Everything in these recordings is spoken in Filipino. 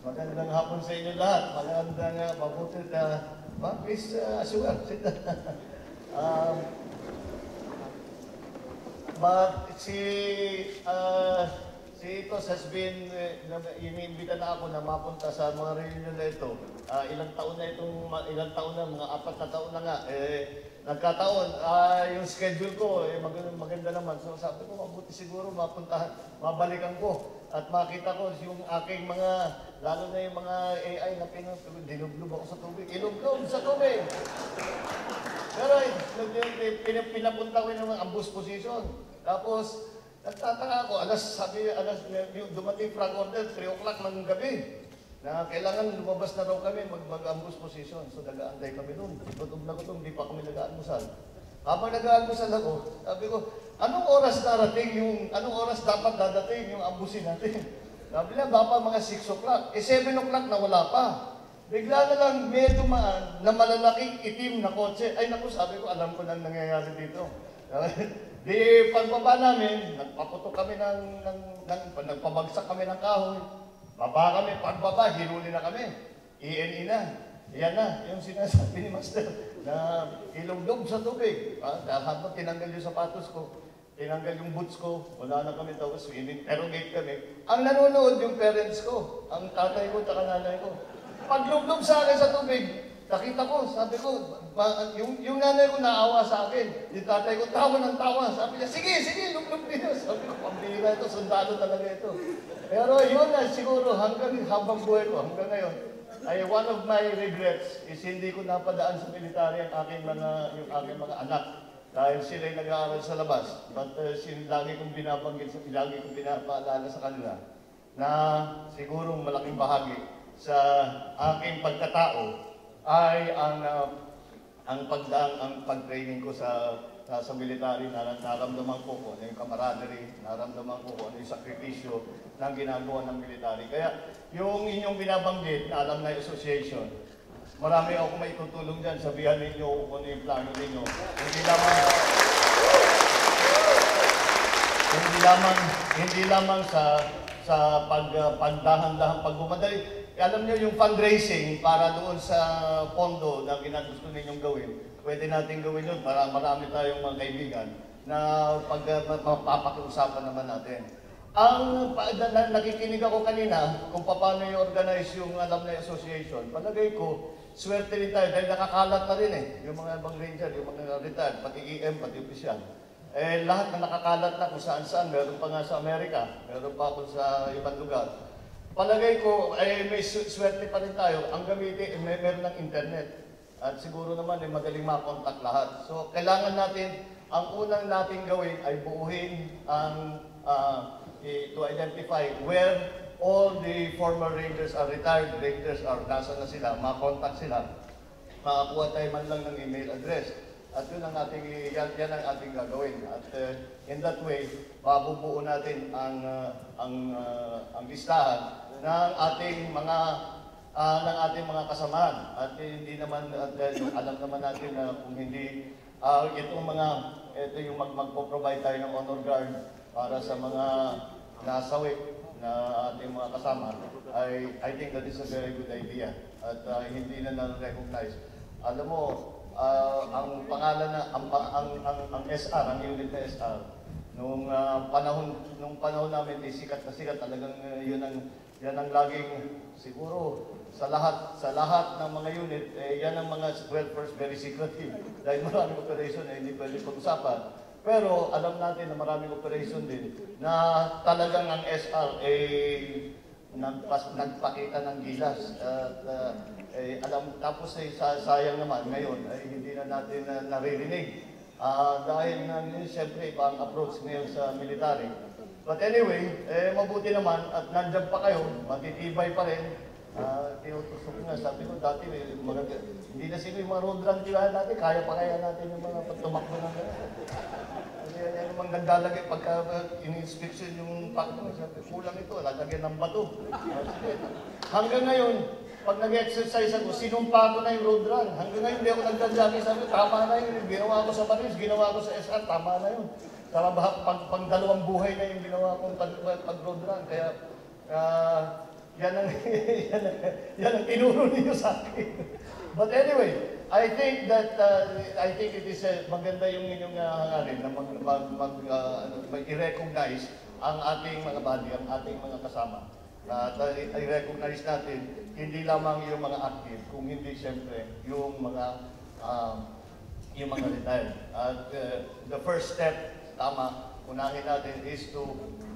Magandang hapon sa inyo lahat. Magandang mabuti na, please, assume, sit down. um, but si Itos has been, iniimbita na ako na mapunta sa mga reunion na ito. Ilang taon na, mga 4 na taon na nga. Nagkataon, yung schedule ko, maganda naman. So sabi ko, mabuti siguro mabalikan ko. At makita ko yung aking mga, lalo na yung mga AI na dinublob ako sa tubig. Ilublob sa tubig! Pero pinapunta ko yung mga ambush position. Tapos, nagtataka ako, yung dumating frag order, 3 o'clock ng gabi. Na kailangan lumabas na raw kami, mag-ambush position. So, nag-aantay kami doon. Gutom na gutom, di pa kami nag-aalmusal. Habang nag-aalmusal ako, sabi ko, anong oras dapat dadating yung ambusin natin? Sabi lang, baka mga 6 o'clock. 7 o'clock na wala pa. Bigla na lang may dumaan na malalaking itim na kotse. Ay naku, sabi ko, alam ko nang nangyayari dito. Di pagbaba namin, nagpaputok kami nagpabagsak kami ng kahoy. Baba kami, pagbaba, hinuli na kami. ENE na. Yan na, yung sinasabi ni Master na ilugdog sa tubig. Habang tinanggal yung sapatos ko, tinanggal yung boots ko, wala na kami tapos interrogate kami. Ang nanonood yung parents ko, ang tatay ko at nanay ko. Paglugdog sa akin sa tubig, nakita ko, sabi ko, yung nanay ko naawa sa akin. Yung tatay ko, tawa ng tawa. Sabi niya, sige, lugdog niyo. Sabi ko, pambira ito, sundalo talaga ito. Pero yun na, siguro, habang buhay ko, hanggang ngayon, one of my regrets is hindi ko napadaan sa military yung aking mga anak. Dahil sila'y nag-aaral sa labas. But lagi kong pinapaalala sa kanila na siguro malaking bahagi sa aking pagkatao ay ang pag-training ko sa military, naramdaman ko kung ano yung camaraderie, naramdaman ko kung ano yung sakripisyo ng ginagawa ng military. Kaya yung inyong binabanggit na Alumni Association, marami ako may tutulong dyan. Sabihan ninyo kung ano yung plano ninyo. Hindi lamang sa pagdahan-dahan, pagbumadali. Alam niyo yung fundraising para doon sa pondo na ginagusto ninyong gawin, pwede natin gawin yun para marami tayong mga kaibigan na papakiusapan naman natin. Nakikinig ako kanina kung paano i-organize yung Alumni Association. Palagay ko, swerte rin tayo dahil nakakalat na rin yung mga ibang ranger, yung mga retired, pati EM, pati opisyal. Lahat na nakakalat na kung saan-saan, meron pa nga sa Amerika, meron pa kung sa ibang lugar. Palagay ko, may swerte pa rin tayo. Ang gamitin, meron ng internet. At siguro naman, madaling makontak lahat. So, kailangan natin, ang unang natin gawin ay buuhin to identify where all the former rangers are retired, rangers are nasa na sila, makontak sila, makakuha tayo man lang ng email address. At yun ang yan ang ating gagawin. At in that way, mabubuo natin ang listahan ng ating mga kasamahan. At hindi naman, alam naman natin na kung hindi, ito yung magpo-provide tayo ng honor guard para sa mga nasawi na ating mga kasama. I think that is a very good idea. At hindi na na-recognize. Alam mo, ang pangalan ang SR, ang unit na SR, nung panahon namin, sikat na sikat, talagang yan ang laging siguro sa lahat ng mga unit, yan ang mga first very secretive. Dahil maraming operation hindi pwede pag-usapan. Pero alam natin na maraming operation din na talagang ang SR nagpakita ng gilas. Tapos sayang naman ngayon ay hindi na natin naririnig. Dahil siyempre iba ang approach ngayon sa military. But anyway, mabuti naman at nandyan pa kayo, matitibay pa rin. Tinutusok nga, sabi ko dati, hindi na sila yung mga road run tirahan natin, kaya natin yung mga pagtumakbo ng gano'n. Kasi yan yung mga nagdalagay, pagka in-inspection yung pakto, sabi, kulang ito, lalagyan ng bato. Hanggang ngayon, pag nag-exercise ako, sinumpa ko na yung road run. Hanggang ngayon, hindi ako nagdadjaging, sabi, tama na yun. Ginawa ko sa Marines, ginawa ko sa SR, tama na yun. Pag dalawang buhay na yung ginawa kong pag-road run. Kaya, Yan ang, yan ang tinuro ninyo sa akin. But anyway, I think that, I think it is maganda yung inyong hangarin na i-recognize ang ating mga body, ang ating mga kasama. At i-recognize natin, hindi lamang yung mga active, kung hindi siyempre yung mga retired. At the first step, tama, unahin natin is to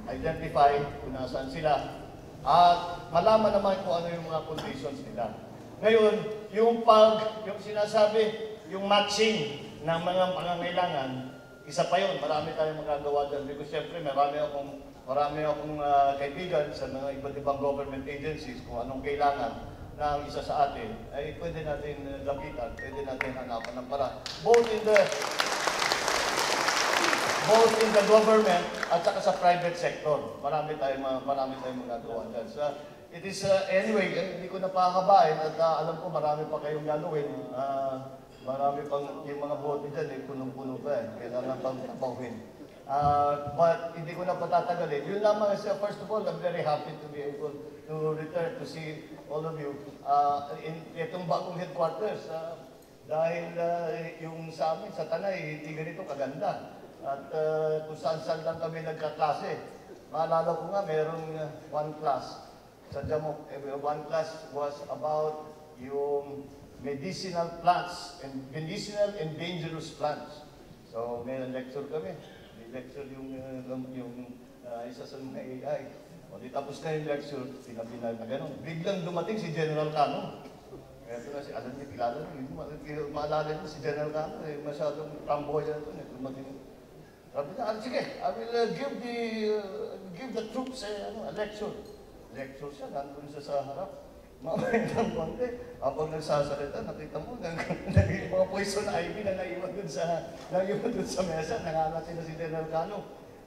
identify kung nasaan sila at malaman naman kung ano yung mga conditions nila. Ngayon, yung sinasabi, yung matching ng mga pangangailangan, isa pa yun, marami tayong magagawa dyan. Because siyempre, marami akong kaibigan sa mga iba't ibang government agencies kung anong kailangan ng isa sa atin, ay pwede natin lapitan, pwede natin hanapan ng paraan. Both in the government at saka sa private sector. Marami tayong magagawa dyan. So, it is, anyway, hindi ko napakabain at alam ko marami pa kayong gagawin. Marami pang, yung mga bote dyan, punong-puno pa eh. Kailangan pang tabahin. But hindi ko na patatagalin. Yun lamang, first of all, I'm very happy to be able to return to see all of you in itong bagong headquarters. Dahil yung sa amin, sa Tanay, hindi ganito kaganda. At kung saan-saan lang kami nagkaklase. Maalala ko nga, merong one class. Sadya mo, one class was about yung medicinal plants and medicinal and dangerous plants. So may lecture kami. May lecture yung isa sa mga AI. O di tapos na yung lecture, sinabi na gano'n. Biglang dumating si General Cano. Kaya ito na si, alam niya, kilala niyo. Maalala niyo si General Cano. Masyadong tamboy na ito. Dumating. Sabi niya, sige, I will give the troops a lecture. Lecture siya, nandun siya sa harap. Mamaya ng konti, habang nagsasalita, nakita mo, yung mga poison ivy na naiwan dun sa mesa, nangangatin na si General Cano.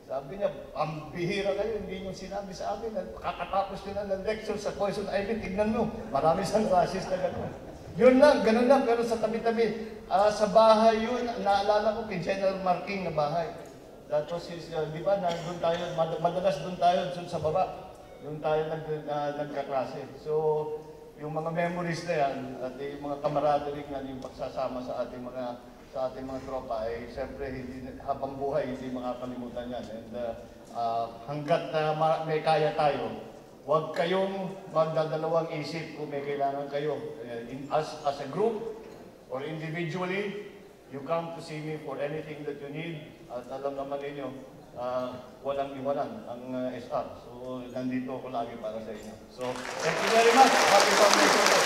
Sabi niya, ang bihira kayo, hindi nyo sinabi sa amin, kakatapos nyo na ng lecture sa poison ivy, tignan mo, marami siyang racist na gano'n. Yun lang, ganun lang, pero sa tabi-tabi, sa bahay yun, naalala ko kay General Marking na bahay. That was his, di ba, nandun tayo, madalas doon tayo sa baba. Doon tayo nagkaklase. So, yung mga memories na yan, at yung mga camaraderie nga, yung pagsasama sa ating mga tropa, ay siyempre, habang buhay, hindi makakalimutan yan. And hanggat may kaya tayo, huwag kayong magdadalawang isip kung may kailangan kayo. As a group or individually, you come to see me for anything that you need. At alam naman ninyo, walang iwanan ang SR. So, nandito ako lagi para sa inyo. So, thank you very much. Happy Foundation.